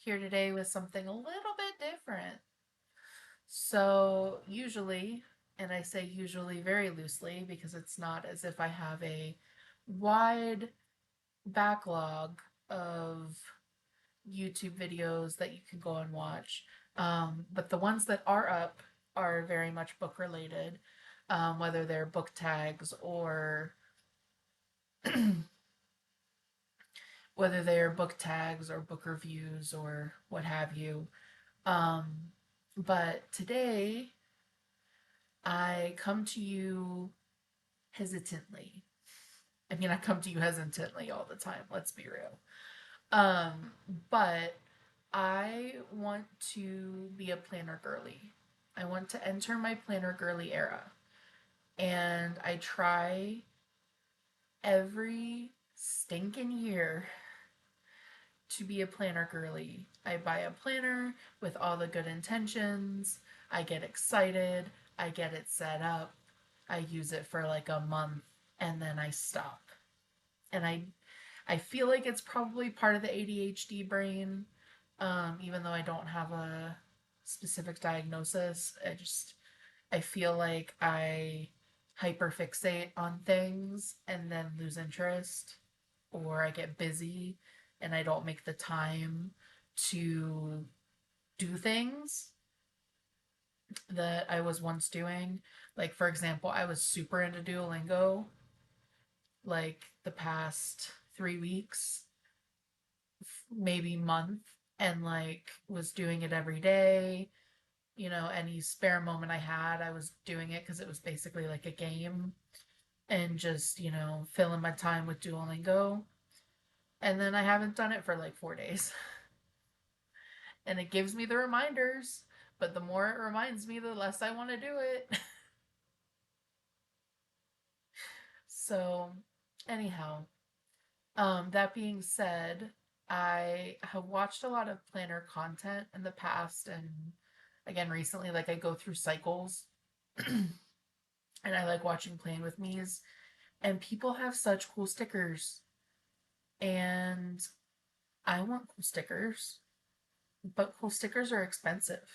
here today with something a little bit different. So, usually, and I say usually very loosely because it's not as if I have a wide backlog of YouTube videos that you can go and watch. But the ones that are up are very much book related, whether they're book tags or book reviews or what have you. Um, but today I come to you hesitantly. I mean, I come to you hesitantly all the time, let's be real. Um, but I want to be a planner girly. I want to enter my planner girly era. And I try every stinking year to be a planner girly. I buy a planner with all the good intentions. I get excited. I get it set up. I use it for like a month and then I stop. And I feel like it's probably part of the ADHD brain, even though I don't have a specific diagnosis. I feel like I hyperfixate on things and then lose interest, or I get busy and I don't make the time to do things that I was once doing. Like, for example, I was super into Duolingo like the past 3 weeks, maybe month, and like was doing it every day. Any spare moment I had, I was doing it because it was basically like a game and just, filling my time with Duolingo. And then I haven't done it for like 4 days. And it gives me the reminders, but the more it reminds me, the less I want to do it. So, anyhow, that being said, I have watched a lot of planner content in the past, and again, recently, like I go through cycles, and I like watching Plan With Me's, and people have such cool stickers, and I want cool stickers, but cool stickers are expensive.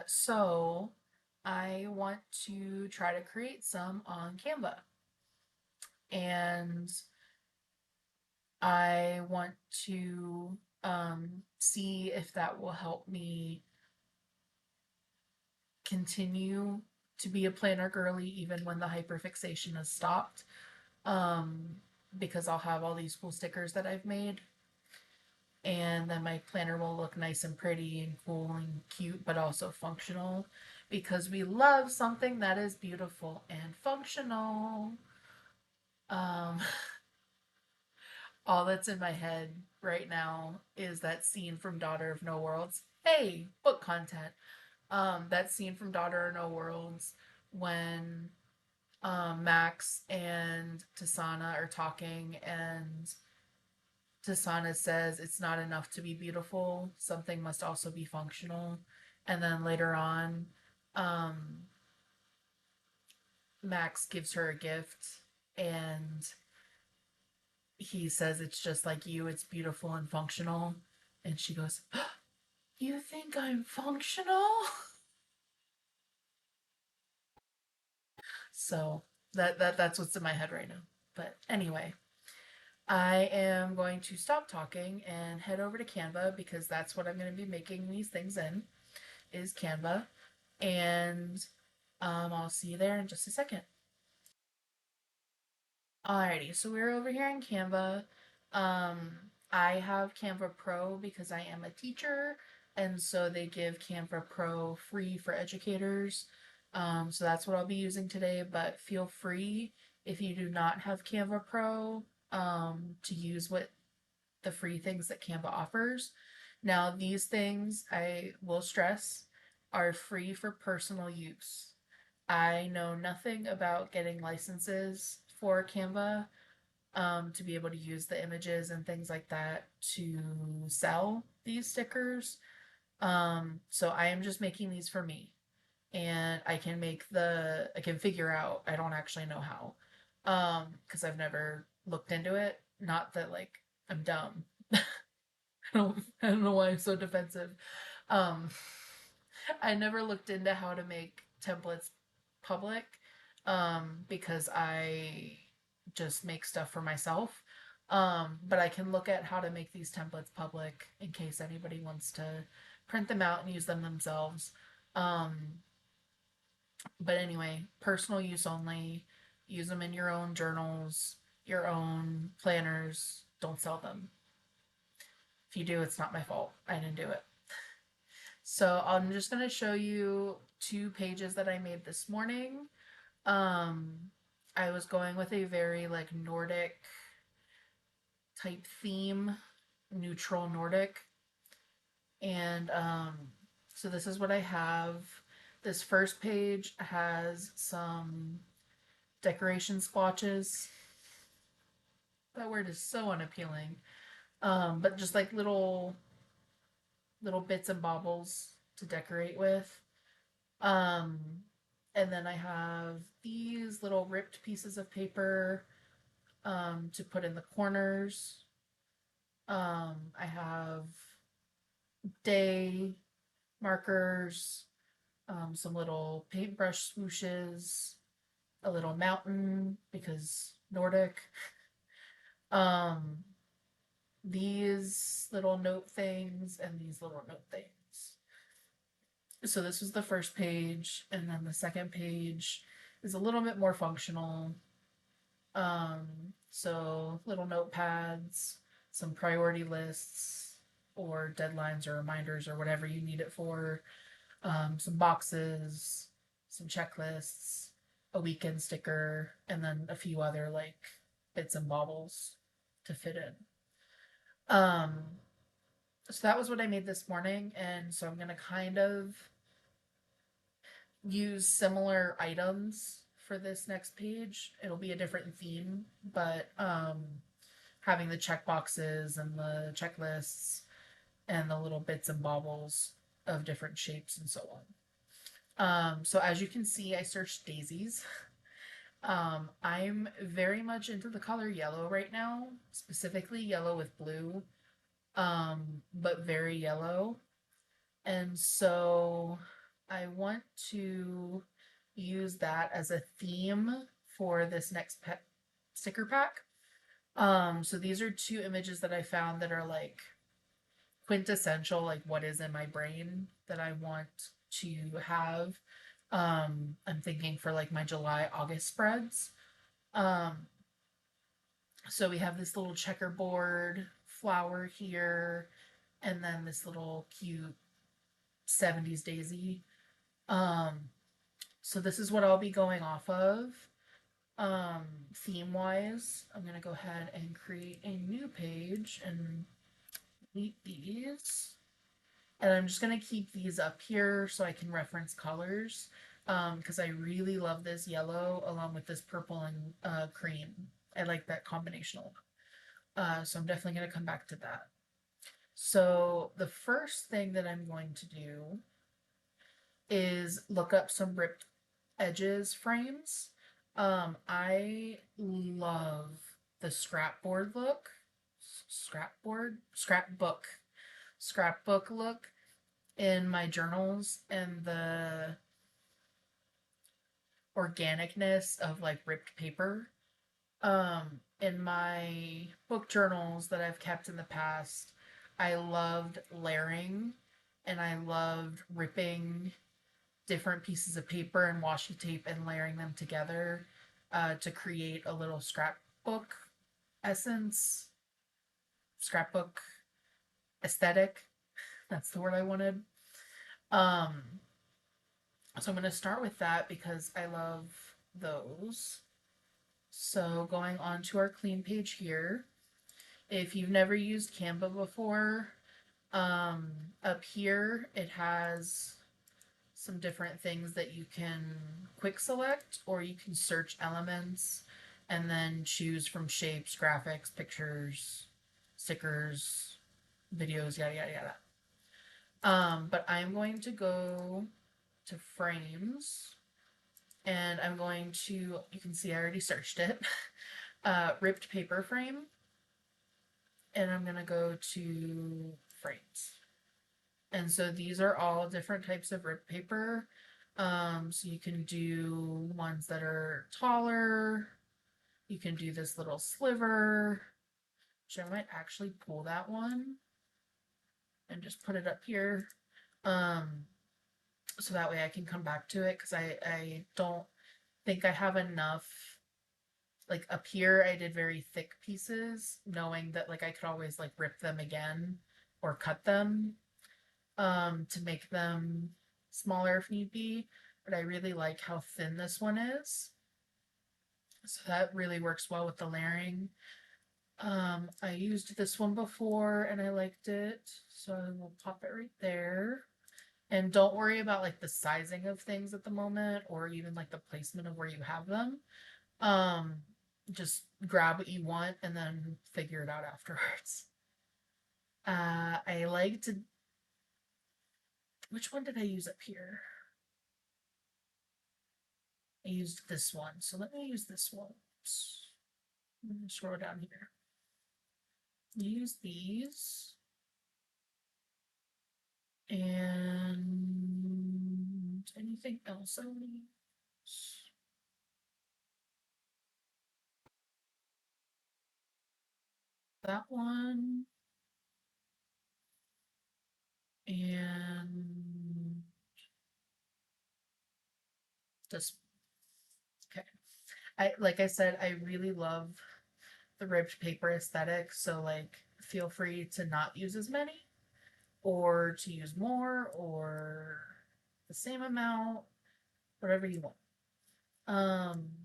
So I want to try to create some on Canva, and I want to see if that will help me continue to be a planner girly even when the hyperfixation has stopped. Um, because I'll have all these cool stickers that I've made, and then my planner will look nice and pretty and cool and cute, but also functional because we love something that is beautiful and functional. Um, all that's in my head right now is that scene from Daughter of No Worlds. Hey, book content. That scene from Daughter of No Worlds when Max and Tasana are talking, and Tasana says it's not enough to be beautiful, something must also be functional. And then later on, um, Max gives her a gift, and he says it's just like you, it's beautiful and functional. And she goes, "You think I'm functional?" So that's what's in my head right now. But anyway, I am going to stop talking and head over to Canva because that's what I'm going to be making these things in, is Canva. And I'll see you there in just a second. Alrighty, so we're over here in Canva. I have Canva Pro because I am a teacher, and so they give Canva Pro free for educators. So that's what I'll be using today, but feel free if you do not have Canva Pro to use what the free things that Canva offers. Now, these things, I will stress, are free for personal use. I know nothing about getting licenses for Canva to be able to use the images and things like that to sell these stickers. So I am just making these for me. And I can figure out, I don't actually know how. Because I've never looked into it. Not that like I'm dumb. I don't know why I'm so defensive. Um, I never looked into how to make templates public because I just make stuff for myself. But I can look at how to make these templates public in case anybody wants to print them out and use them themselves. Um, but anyway, personal use only. Use them in your own journals, your own planners. Don't sell them. If you do, it's not my fault. I didn't do it. So I'm just going to show you 2 pages that I made this morning. Um, I was going with a very like Nordic type theme, neutral Nordic. And so this is what I have. This first page has some decoration splotches. That word is so unappealing. But just like little bits and baubles to decorate with. Um, and then I have these little ripped pieces of paper to put in the corners. I have day markers, some little paintbrush swooshes, a little mountain because Nordic. Um, these little note things and these little note things. So this was the first page, and then the second page is a little bit more functional. So little notepads, some priority lists, or deadlines or reminders or whatever you need it for. Some boxes, some checklists, a weekend sticker, and then a few other like bits and baubles to fit in. Um, so that was what I made this morning, and so I'm gonna kind of use similar items for this next page. It'll be a different theme, but having the check boxes and the checklists and the little bits and baubles of different shapes and so on. So as you can see, I searched daisies. I'm very much into the color yellow right now, specifically yellow with blue, but very yellow. And so I want to use that as a theme for this next sticker pack. So these are 2 images that I found that are like quintessential, like what is in my brain that I want to have. I'm thinking for like my July, August spreads. Um, so we have this little checkerboard flower here, and then this little cute 70s daisy. Um, so this is what I'll be going off of. Theme wise, I'm gonna go ahead and create a new page and delete these. And I'm just gonna keep these up here so I can reference colors. Because I really love this yellow along with this purple and cream. I like that combination a lot. So I'm definitely gonna come back to that. So the first thing that I'm going to do is look up some ripped edges frames. I love the scrapboard look, scrapbook look in my journals and the organicness of like ripped paper. In my book journals that I've kept in the past, I loved layering and I loved ripping different pieces of paper and washi tape and layering them together to create a little scrapbook essence, scrapbook aesthetic. That's the word I wanted. Um, so I'm going to start with that because I love those. So going on to our clean page here. If you've never used Canva before, up here it has some different things that you can quick select, or you can search elements and then choose from shapes, graphics, pictures, stickers, videos, yada yada yada. But I'm going to go to frames and I'm going to, you can see I already searched it, ripped paper frame. And I'm going to go to frames. And so these are all different types of rib paper. So you can do ones that are taller. You can do this little sliver, which I might actually pull that one and just put it up here. Um, so that way I can come back to it because I don't think I have enough. Like up here, I did very thick pieces, knowing that like I could always like rip them again or cut them to make them smaller if need be. But I really like how thin this one is. So that really works well with the layering. I used this one before and I liked it, so I will pop it right there. And don't worry about like the sizing of things at the moment or even like the placement of where you have them. Um, just grab what you want and then figure it out afterwards. I like to. Which one did I use up here? I used this one, so let me use this one. Let me scroll down here. Use these. And anything else I need? That one. And this. Okay. Like I said, I really love the ribbed paper aesthetic, so like feel free to not use as many or to use more or the same amount, whatever you want.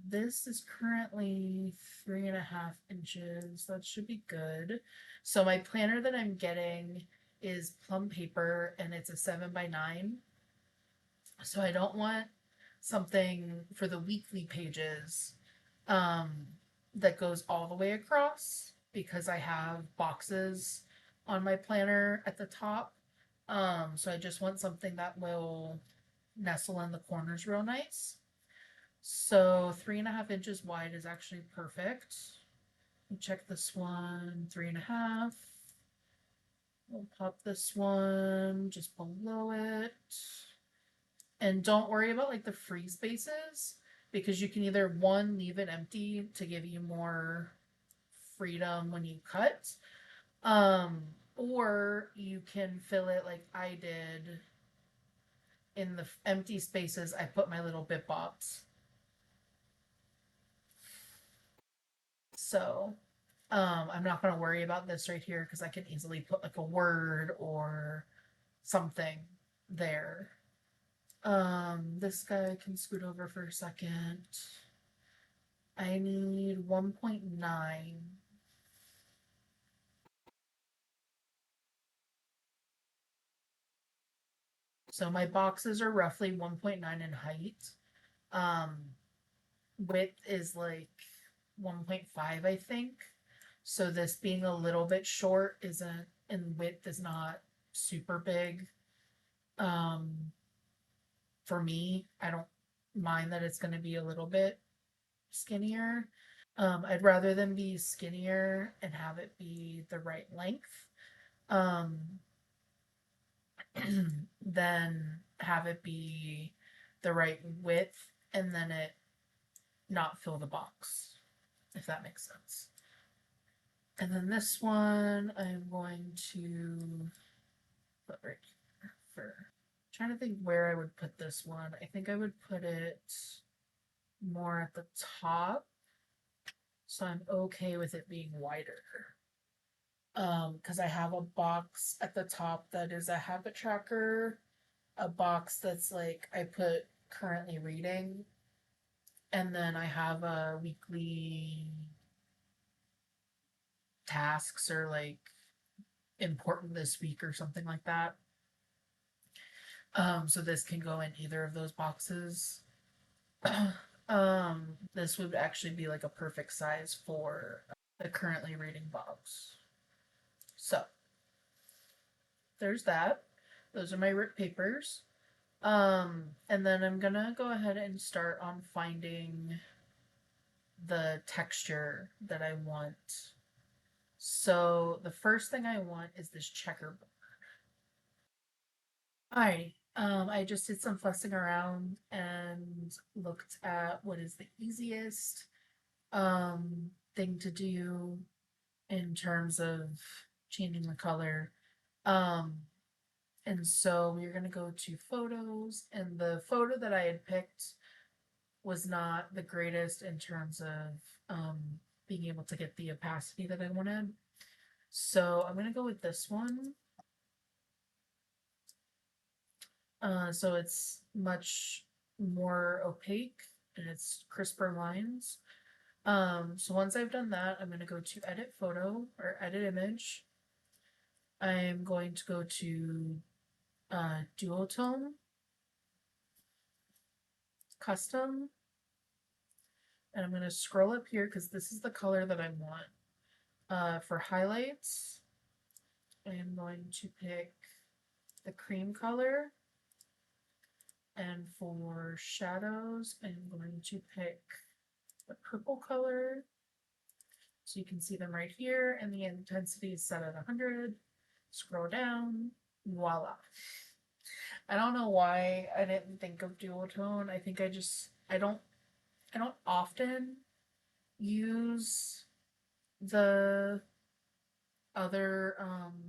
This is currently 3.5 inches. That should be good. So my planner that I'm getting is plum paper and it's a 7x9. So I don't want something for the weekly pages um, that goes all the way across because I have boxes on my planner at the top. So I just want something that will nestle in the corners real nice. So 3.5 inches wide is actually perfect. Check this one, 3.5. We'll pop this one just below it. And don't worry about like the free spaces because you can either one, leave it empty to give you more freedom when you cut, or you can fill it like I did. In the empty spaces, I put my little bit bobs. So I'm not going to worry about this right here because I can easily put like a word or something there. This guy can scoot over for a second. I need 1.9. So my boxes are roughly 1.9 in height. Um, Width is like 1.5, I think. So this being a little bit short isn't, and width is not super big. Um, for me, I don't mind that it's going to be a little bit skinnier. I'd rather than be skinnier and have it be the right length um, than have it be the right width and then it not fill the box, if that makes sense. And then this one I'm going to put right here for trying to think where I would put this one. I think I would put it more at the top. So I'm okay with it being wider. Because I have a box at the top that is a habit tracker, a box that's like I put currently reading, and then I have a weekly tasks or like important this week or something like that. So this can go in either of those boxes. This would actually be like a perfect size for the currently reading box. So there's that. Those are my rip papers. And then I'm gonna go ahead and start on finding the texture that I want. So the first thing I want is this checkerboard. Hi. I just did some fussing around and looked at what is the easiest thing to do in terms of changing the color. Um, and so we are gonna go to photos, and the photo that I had picked was not the greatest in terms of um being able to get the opacity that I wanted. So I'm gonna go with this one. So it's much more opaque and it's crisper lines. So once I've done that, I'm going to go to edit photo or edit image. I'm going to go to duotone, custom, and I'm going to scroll up here because this is the color that I want. For highlights, I am going to pick the cream color. And for shadows, I'm going to pick the purple color. So you can see them right here, and the intensity is set at 100. Scroll down, voila. I don't know why I didn't think of duotone. I think I don't often use the other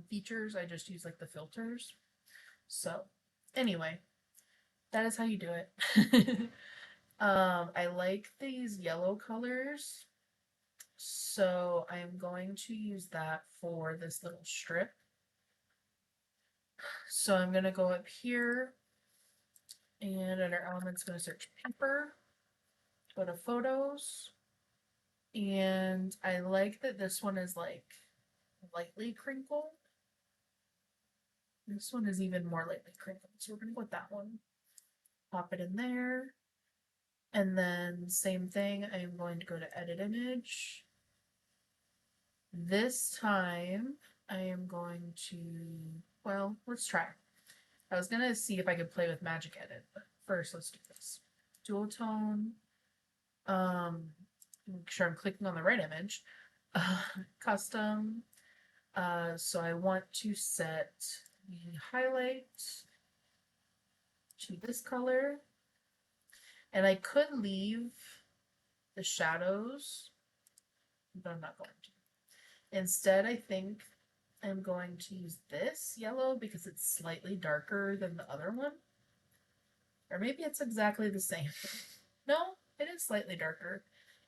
features. I just use like the filters. So anyway, that is how you do it. I like these yellow colors. So I'm going to use that for this little strip. So I'm going to go up here and under elements, going to search paper, go to photos. And I like that this one is like lightly crinkled. This one is even more lightly crinkled. So we're going to go with that one. Pop it in there. And then same thing, I am going to go to edit image. This time I am going to, well, let's try. I was gonna see if I could play with Magic Edit, but first let's do this. Dual tone. Make sure I'm clicking on the right image. Uh, Custom. So I want to set the highlight to this color, and I could leave the shadows, but I'm not going to. Instead, I think I'm going to use this yellow because it's slightly darker than the other one. Or maybe it's exactly the same. No, it is slightly darker.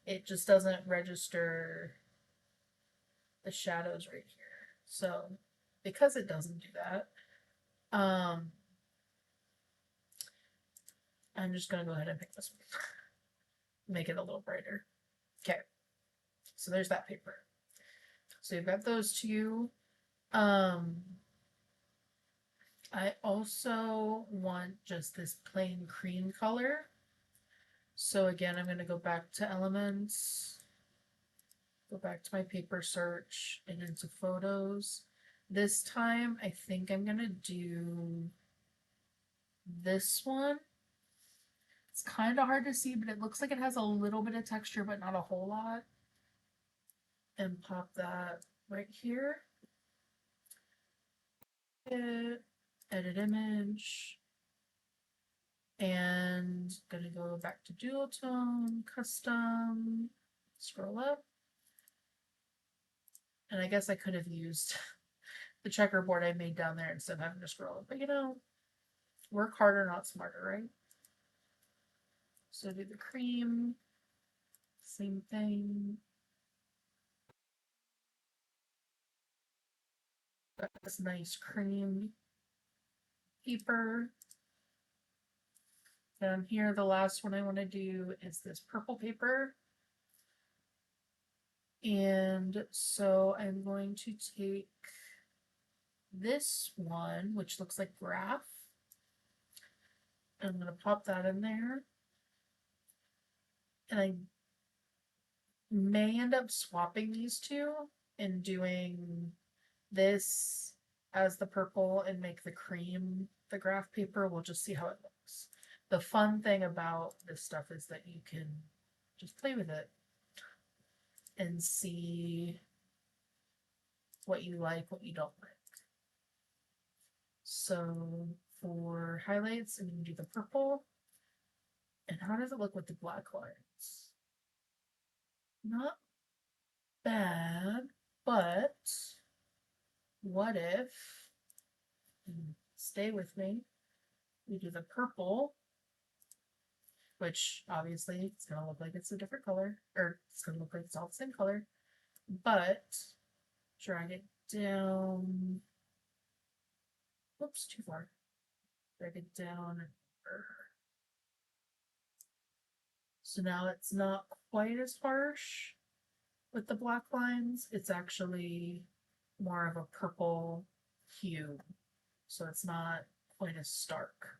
It just doesn't register the shadows right here. So because it doesn't do that, I'm just gonna go ahead and pick this one. Make it a little brighter. Okay. So there's that paper. So you've got those two. Um I also want just this plain cream color. So again, I'm gonna go back to elements, go back to my paper search and into photos. This time, I think I'm gonna do this one. It's kind of hard to see, but it looks like it has a little bit of texture, but not a whole lot. And pop that right here. Edit image. And gonna go back to dual tone, custom, scroll up. And I guess I could have used the checkerboard I made down there instead of having to scroll up. But you know, work harder, not smarter, right? So do the cream, same thing. Got this nice cream paper. Down here, the last one I want to do is this purple paper. And so I'm going to take this one, which looks like graph. I'm going to pop that in there. And I may end up swapping these two and doing this as the purple and make the cream the graph paper. We'll just see how it looks. The fun thing about this stuff is that you can just play with it and see what you like, what you don't like. So for highlights, I'm going to do the purple. And how does it look with the black lines? Not bad, but what if, stay with me, we do the purple, which obviously it's going to look like it's a different color, or it's going to look like it's all the same color, but drag it down, whoops, too far, drag it down, so now it's not quite as harsh with the black lines, it's actually more of a purple hue, so it's not quite as stark.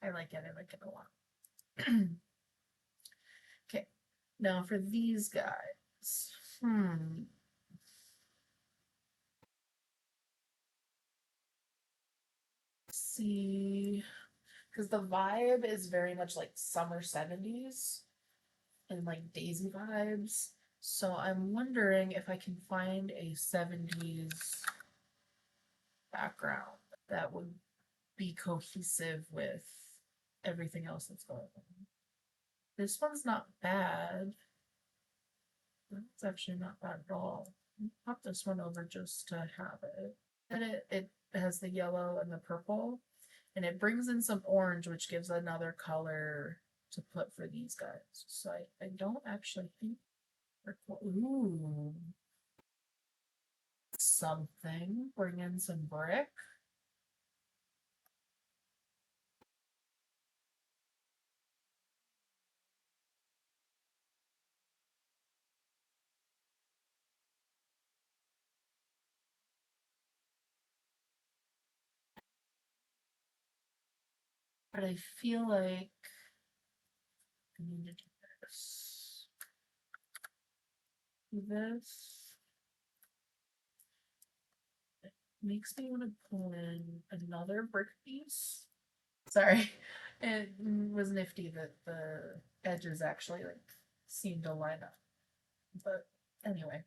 I like it a lot. Okay, now for these guys, see, because the vibe is very much like summer 70s and like Daisy vibes. So I'm wondering if I can find a 70s background that would be cohesive with everything else that's going on. This one's not bad. It's actually not bad at all. I'll pop this one over just to have it. And it has the yellow and the purple, and it brings in some orange, which gives another color to put for these guys. So I don't actually think ooh, something. Bring in some brick. But I feel like I need to do this. Do this. It makes me want to pull in another brick piece. Sorry. It was nifty that the edges actually like seemed to line up. But anyway.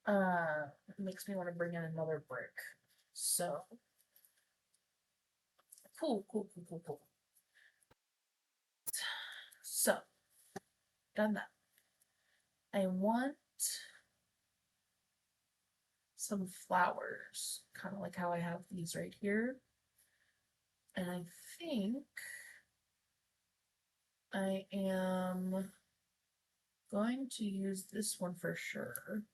It makes me want to bring in another brick. So cool. So done that. I want some flowers, kind of like how I have these right here. And I think I am going to use this one for sure.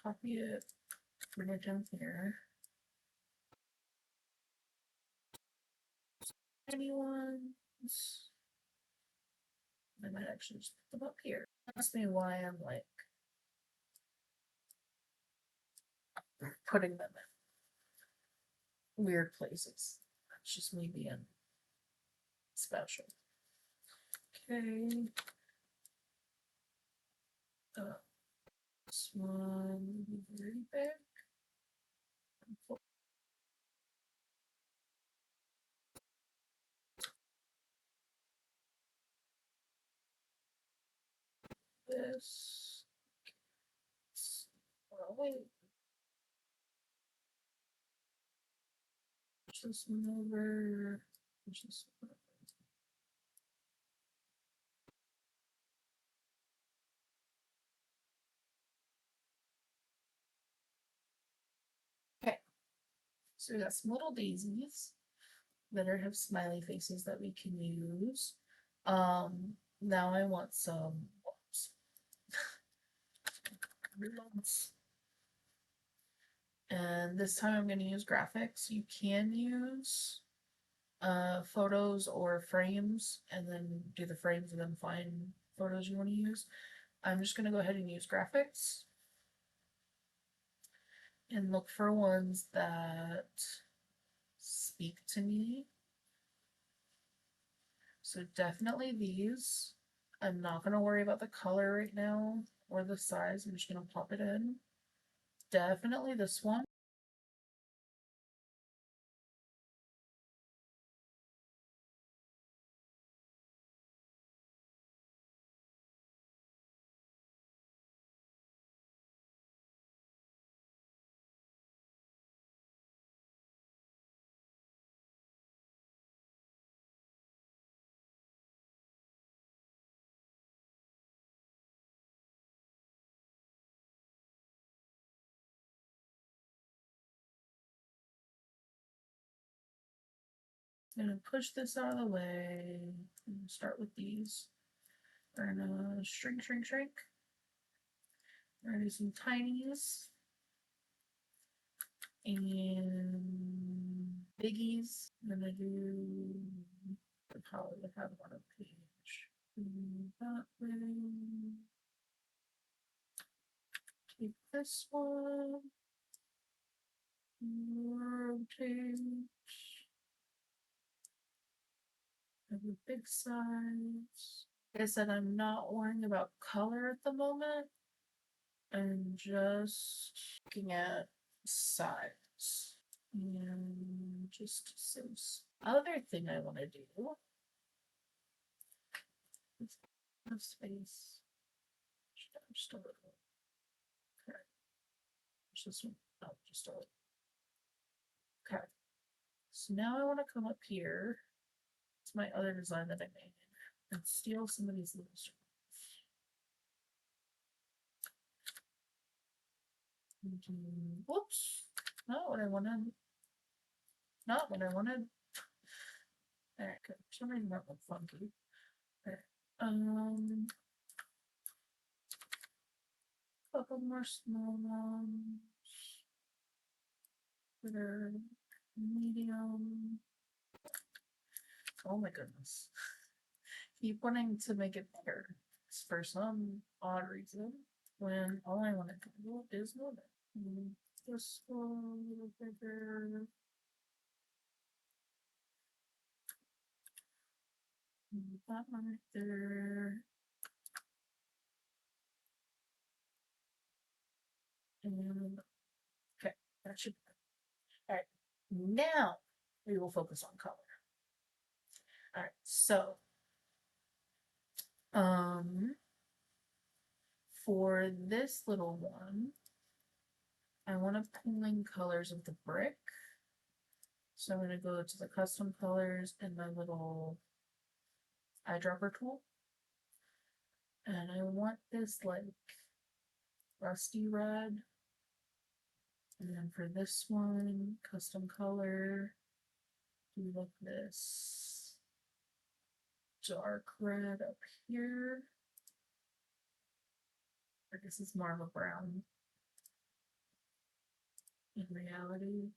Copy it, bring it down here. Tiny ones. I might actually just put them up here. Ask me why I'm like putting them in weird places. That's just me being special. Okay. This one very big. This. Oh, wait. Push this one over. Push this one over. Okay. So we got some little daisies that have smiley faces that we can use. Now I want some lumps. And this time I'm going to use graphics. You can use photos or frames and then do the frames and then find photos you want to use. I'm just going to go ahead and use graphics and look for ones that speak to me. So definitely these. I'm not going to worry about the color right now or the size. I'm just going to pop it in. Definitely this one. gonna push this out of the way and start with these. We're gonna shrink, shrink, shrink. We're gonna do some tinies and biggies. I'm gonna do, I probably have one on page. That way. Take this one. Rotate. Have a big size. Like I said, I'm not worrying about color at the moment. I'm just looking at size. And just some other thing I want to do is have space. Just a little. Okay. Just one. Oh, just a little. Okay. So now I want to come up here. It's my other design that I made and steal some of these little strings. Whoops. Not what I wanted. Not what I wanted. Alright, good. For some reason that looked funky. Alright. Couple more small ones. That are medium. Oh my goodness. Keep wanting to make it bigger for some odd reason when all I want to do is move it. This one a little bigger. That one right there. And okay, that should be good. All right, now we will focus on color. All right, so for this little one, I want to pull in colors of the brick. So I'm going to go to the custom colors and my little eyedropper tool. And I want this like rusty red. And then for this one, custom color, do like this dark red up here. I guess it's more of a brown in reality.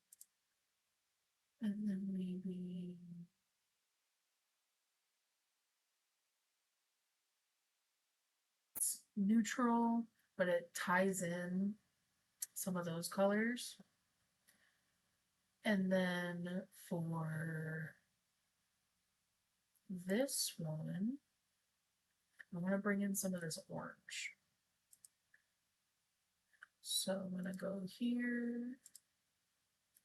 And then maybe it's neutral, but it ties in some of those colors. And then for this one, I want to bring in some of this orange. So I'm going to go here,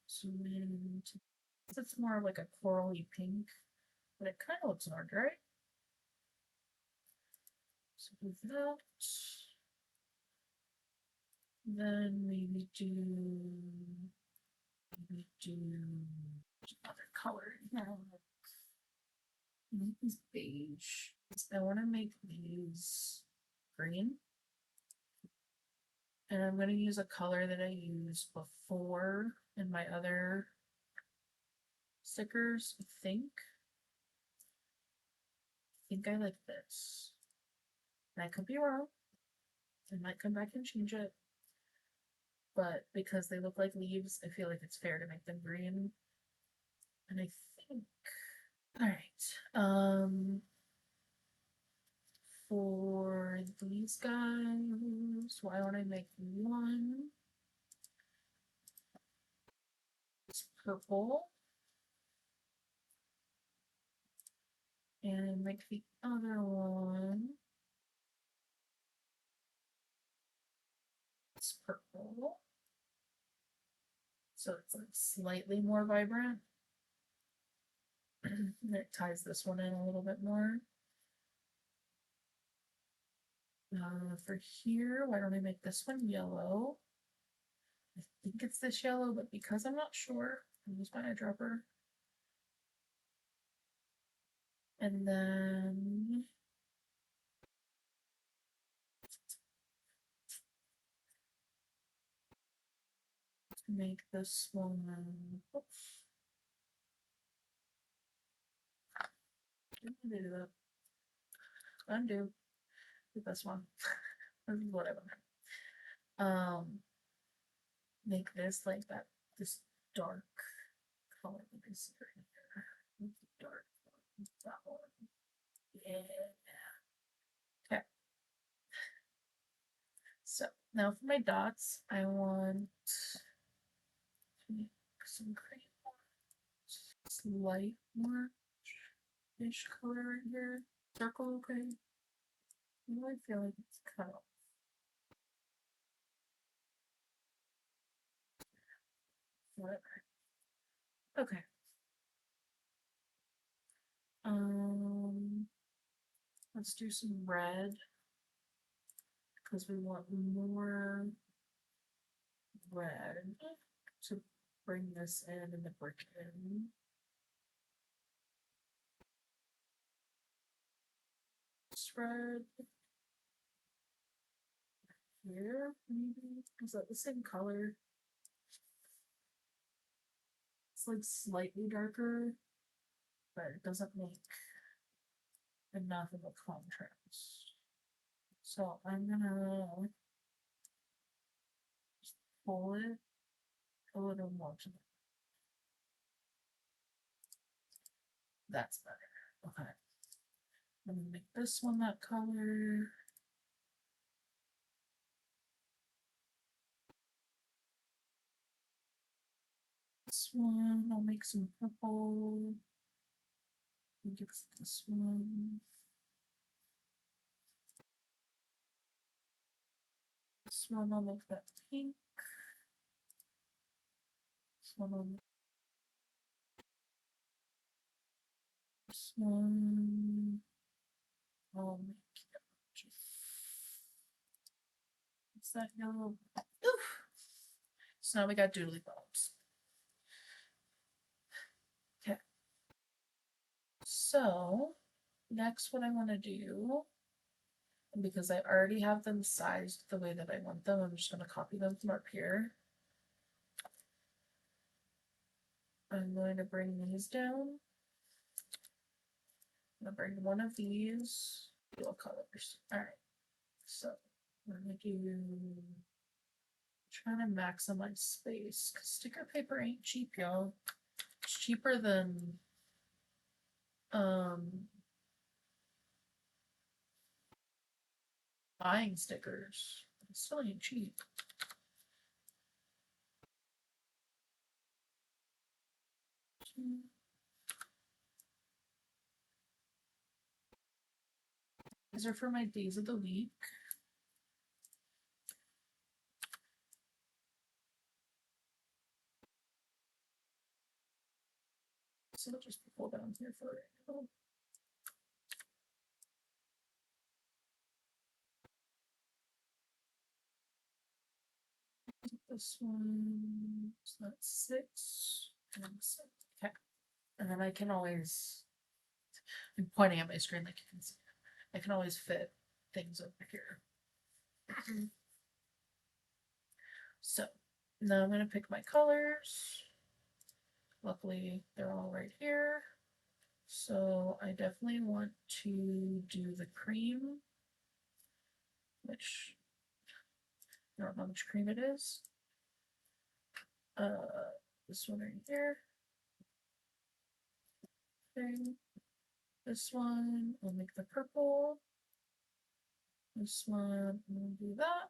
zoom in. It's more like a corally pink, but it kind of looks orange, right? So do that. Then maybe do another color now. Make these beige. I want to make these green. And I'm going to use a color that I used before in my other stickers. I think I like this. And I could be wrong. I might come back and change it. But because they look like leaves, I feel like it's fair to make them green. And I think, all right, for these guys, why don't I make one? It's purple. And make the other one. It's purple. So it's like slightly more vibrant. And it ties this one in a little bit more. For here, why don't I make this one yellow? I think it's this yellow, but because I'm not sure, I'll use my eyedropper. And then make this one, oops, Didn't mean to do that. Undo. Do this one. This is what I want. Make this like that. This dark color that I see right here. Dark. That one. Yeah. Okay. So now for my dots, I want to make some cream. Light orange-ish color right here. Circle, okay. I feel like it's cut off. Whatever. Okay. Let's do some red because we want more red to bring this in and the brick in. This red here, maybe? Is that the same color? It's like slightly darker, but it doesn't make enough of a contrast. So I'm gonna pull it a little more to the. That's better. Okay. I'm gonna make this one that color. This one, I'll make some purple. I think it's this one. This one, I'll make that pink. This one, I'll make this one. I'll make what's that yellow? Oof. So now we got doodly bulbs. Okay. So next what I want to do, because I already have them sized the way that I want them, I'm just going to copy them from up here. I'm going to bring these down. I'm going to bring one of these dual colors. Alright, so we're going to do, trying to maximize space, because sticker paper ain't cheap, y'all. It's cheaper than buying stickers. It still ain't cheap. These are for my days of the week. So I'll just pull down here for right now. This one, so that's 6 and 7. Okay. And then I can always, I'm pointing at my screen like you can see. I can always fit things over here. So now I'm going to pick my colors. Luckily, they're all right here. So I definitely want to do the cream, which I don't know how much cream it is. This one right here. Okay. This one, I'll make the purple. This one, I'm gonna do that.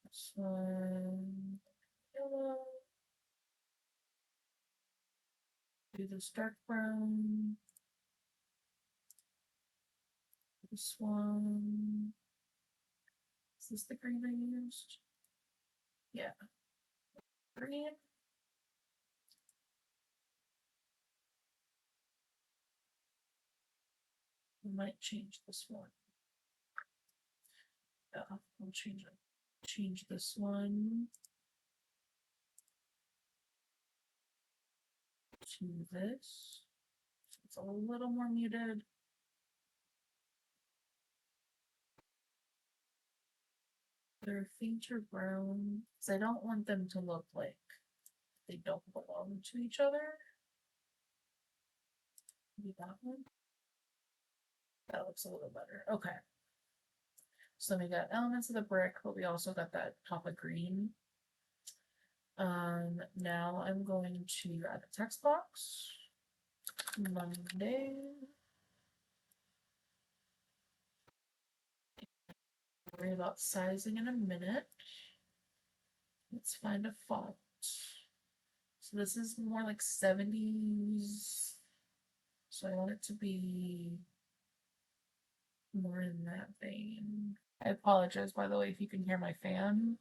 This one, yellow. Do this dark brown. This one. Is this the green I used? Yeah. Green. I might change this one. Yeah, I'll change it. Change this one to this. It's a little more muted. They're fainter brown because I don't want them to look like they don't belong to each other. Maybe that one. That looks a little better. Okay. So we got elements of the brick, but we also got that pop of green. Now I'm going to add a text box. Monday. Worry about sizing in a minute. Let's find a font. So this is more like 70s. So I want it to be more in that vein. I apologize, by the way, if you can hear my fan.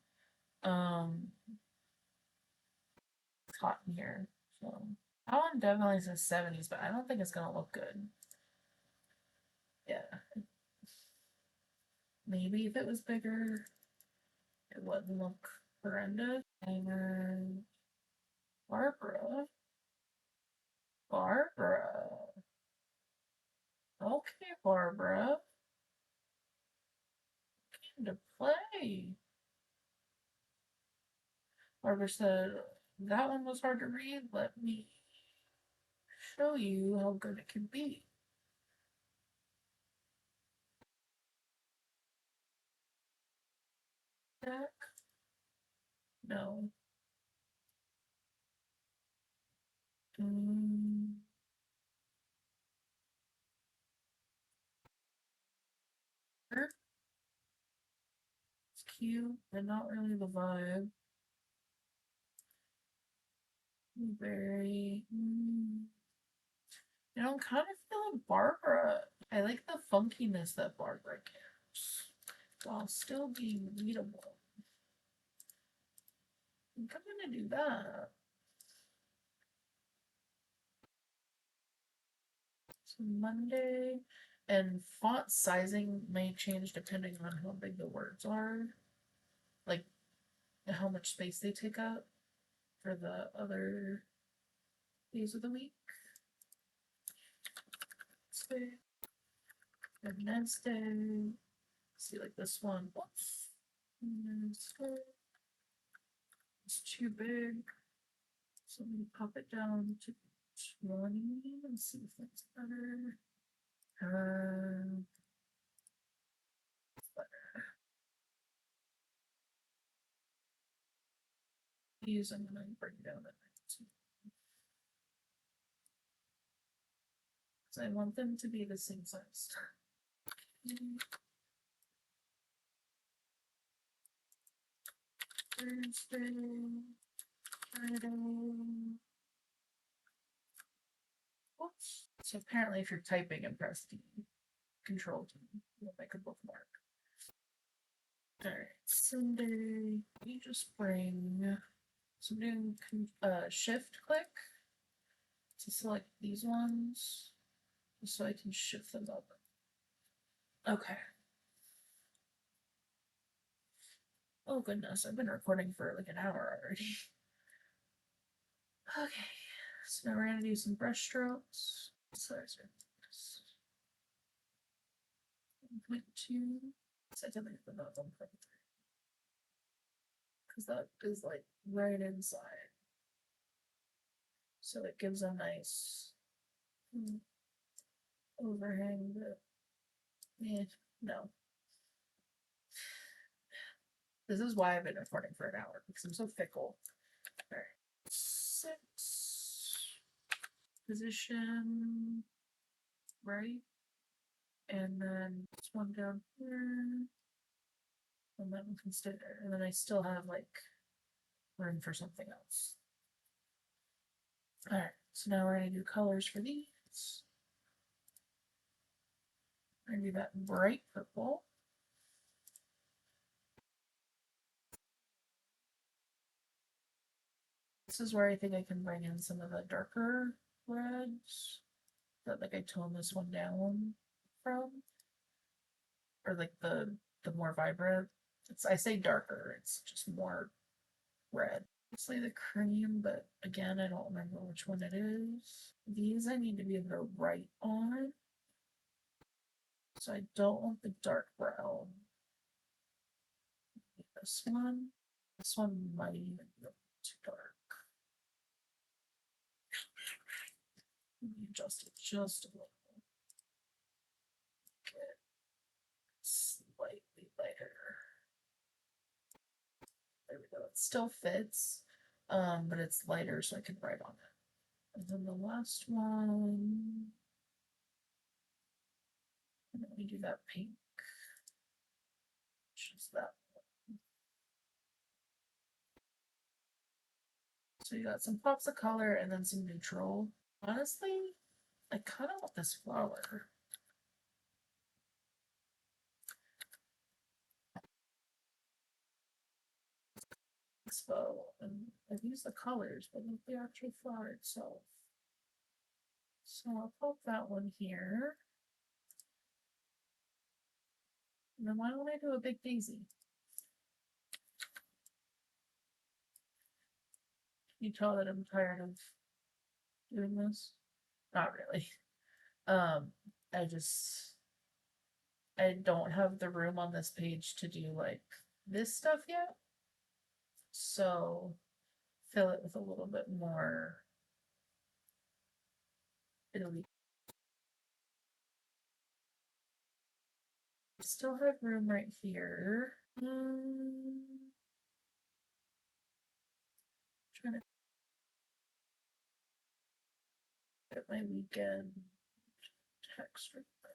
Um, it's hot in here. So that one definitely says 70s, but I don't think it's gonna look good. Yeah. Maybe if it was bigger, it wouldn't look horrendous. And then Barbara. Barbara. Okay, Barbara. Came to play. Barbara said, that one was hard to read. Let me show you how good it can be. Deck? No. Mm, it's cute, but not really the vibe. Very. I'm kind of feeling Barbara. I like the funkiness that Barbara gives while still being readable. I think I'm gonna do that. So Monday, and font sizing may change depending on how big the words are, like how much space they take up for the other days of the week. Wednesday, Wednesday. See, like this one. Whoops. Wednesday. It's too big. So let me pop it down to 20 and see if that's better. Uh, these I'm gonna bring down at 19. Because I want them to be the same size. Thursday, Friday. Whoops. So apparently if you're typing and press D, Control D, you'll make a bookmark. Alright, Sunday, we just bring some new shift click to select these ones just so I can shift them up. Okay. Oh goodness, I've been recording for like an hour already. Okay, so now we're gonna do some brush strokes. Size are 1.2. So I definitely put that 1.3 because that is like right inside. So it gives a nice overhang, but no. This is why I've been recording for an hour because I'm so fickle. All right. 6 position right, and then this one down here, and that one can stay there, and then I still have like room for something else. All right, so now we're gonna do colors for these. We're gonna do that bright purple. This is where I think I can bring in some of the darker reds that like I toned this one down from, or like the more vibrant. I say darker, it's just more red. Mostly the cream, but again, I don't remember which one it is. These I need to be able to write on. So I don't want the dark brown. This one. This one might even be too dark. Let me adjust it just a little. lighter. There we go. It still fits, but it's lighter so I can write on it. And then the last one, and then we do that pink, which is that. So you got some pops of color and then some neutral. Honestly, I kind of want this flower. Expo, and I've used the colors, but not the actual flower itself. So I'll pop that one here. And then why don't I do a big daisy? Can you tell that I'm tired of doing this? Not really. Um, I don't have the room on this page to do like this stuff yet. So fill it with a little bit more Italy. Still have room right here. Trying to get my weekend text right there.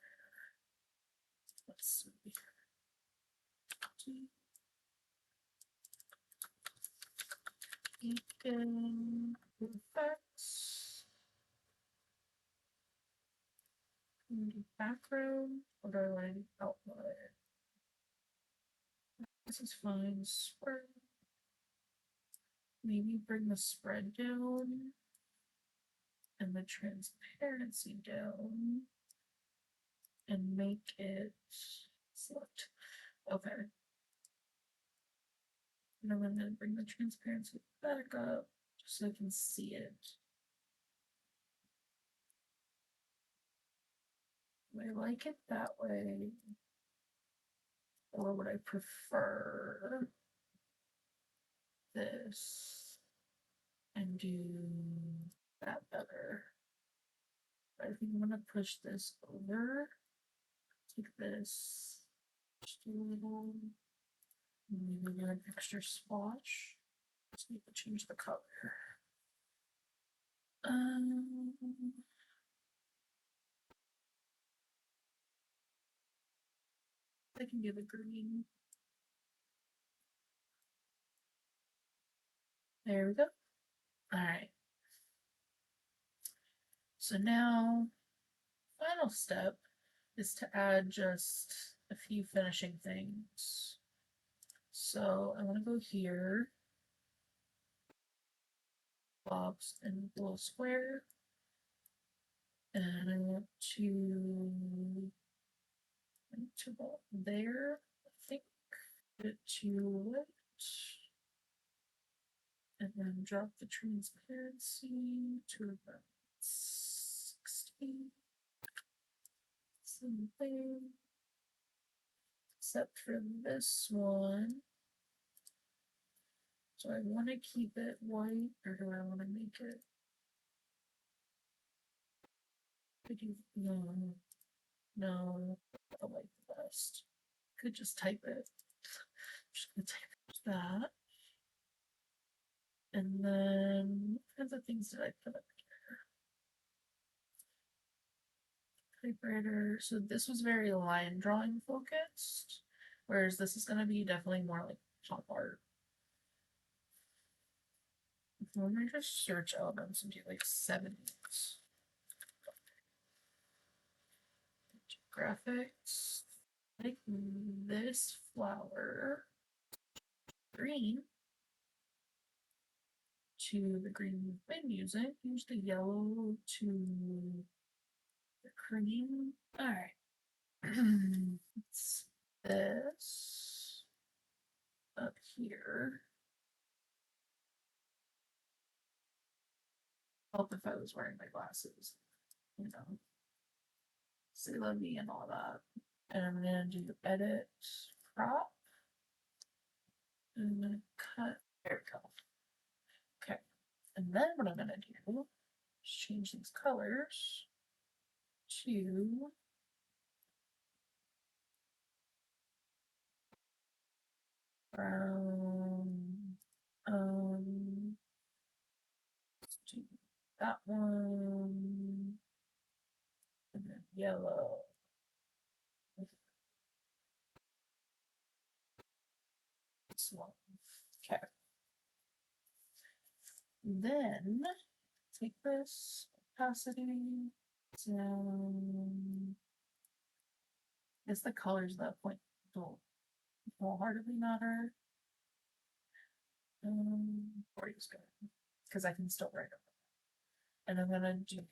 Let's see. Weekend effects. Background. What do I want to outline? This is fine. Spread. Maybe bring the spread down and the transparency down and make it select. Okay. And I'm going to bring the transparency back up just so I can see it. Do I like it that way? Or would I prefer this and do that better? I think I'm gonna push this over. Take this just a little, maybe get an extra swatch. Just need to change the color. Um, I can do the green. There we go. All right. So now, final step is to add just a few finishing things. So I'm gonna go here, box and little square, and I want to about there, I think. Put it to it, and then drop the transparency to about 60. Something. Except for this one. So I want to keep it white, or do I want to make it? No, no, I like the best. Could just type it. Just gonna type that. And then what kinds of things did I put up here? Typewriter. So this was very line drawing focused, whereas this is gonna be definitely more like pop art. Let me just search elements and do like 70s. Graphics. Like this flower green to the green we've been using. Use the yellow to the cream. All right. It's this up here. Help if I was wearing my glasses, you know. C'est la vie and all that. And I'm gonna do edit crop. And I'm gonna cut. There we go. Okay. And then what I'm gonna do is change these colors to Brown. Let's do that one. And then yellow. This one. Okay. Then take this opacity down. Guess the colors at that point don't wholeheartedly matter. 40 is good because I can still write it. And I'm gonna do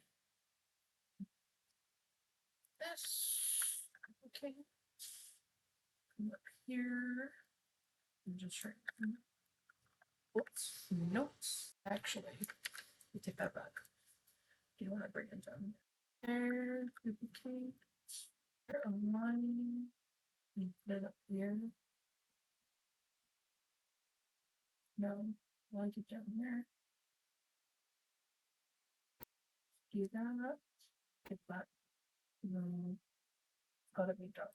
this. Okay. Come up here. I'm just trying. Whoops. Notes. Actually, you take that back. You want to bring it down. There. Duplicate. There. Align. Put it up here. No. I like it down there. Do that. Get that. No. Gotta be dark.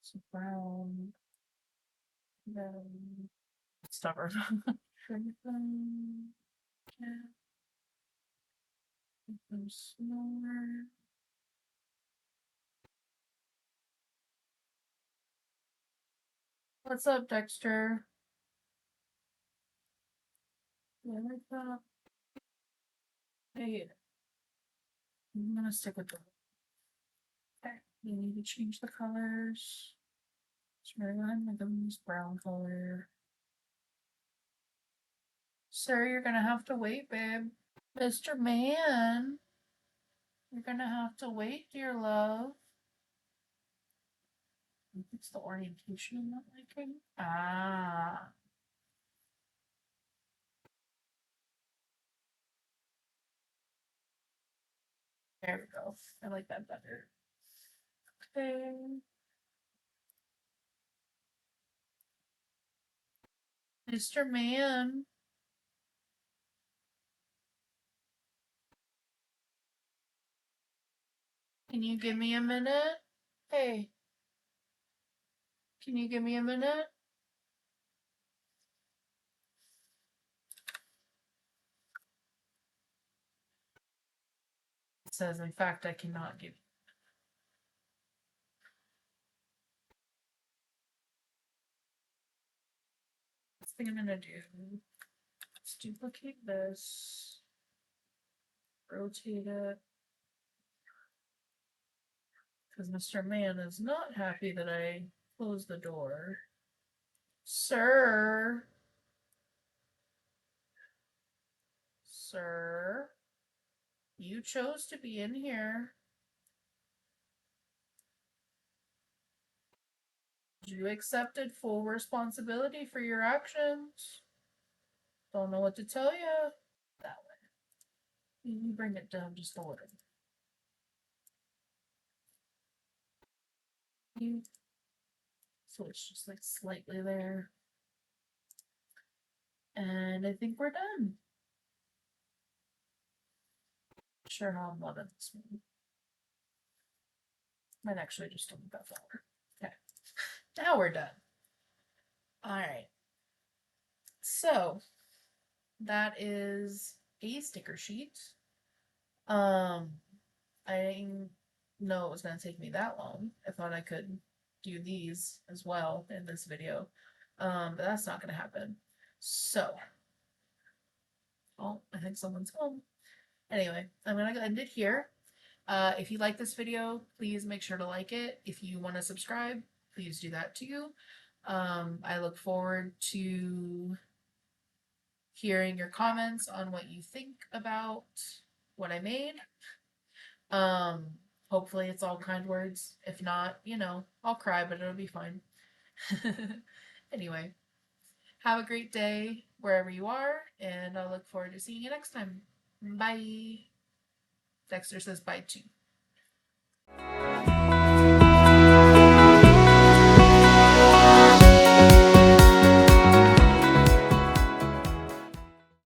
So brown. Then stubborn. Strengthen. Yeah. Make them smaller. What's up, Dexter? Yeah, like that. Hey, I'm gonna stick with the. Okay, you need to change the colors. Sorry, I'm gonna use brown color. Sir, you're gonna have to wait, babe. Mr. Man, you're gonna have to wait, dear love. It's the orientation I'm not liking. Ah. There we go. I like that better. Okay. Mr. Man. Can you give me a minute? Hey, can you give me a minute? It says, in fact, I cannot give you. Next thing I'm gonna do is duplicate this, rotate it, because Mr. Man is not happy that I closed the door. Sir, sir, you chose to be in here. You accepted full responsibility for your actions. Don't know what to tell you. That way. You bring it down just a little. So it's just like slightly there. And I think we're done. Not sure how I'm loving this one. Might actually just delete that folder. Okay. Now we're done. Alright. So that is a sticker sheet. I didn't know it was gonna take me that long. I thought I could do these as well in this video. But that's not gonna happen. So oh, I think someone's home. Anyway, I'm gonna end it here. If you like this video, please make sure to like it. If you want to subscribe, please do that too. I look forward to hearing your comments on what you think about what I made. Hopefully it's all kind words. If not, you know, I'll cry, but it'll be fine. Anyway, have a great day wherever you are, and I look forward to seeing you next time. Bye. Dexter says bye too.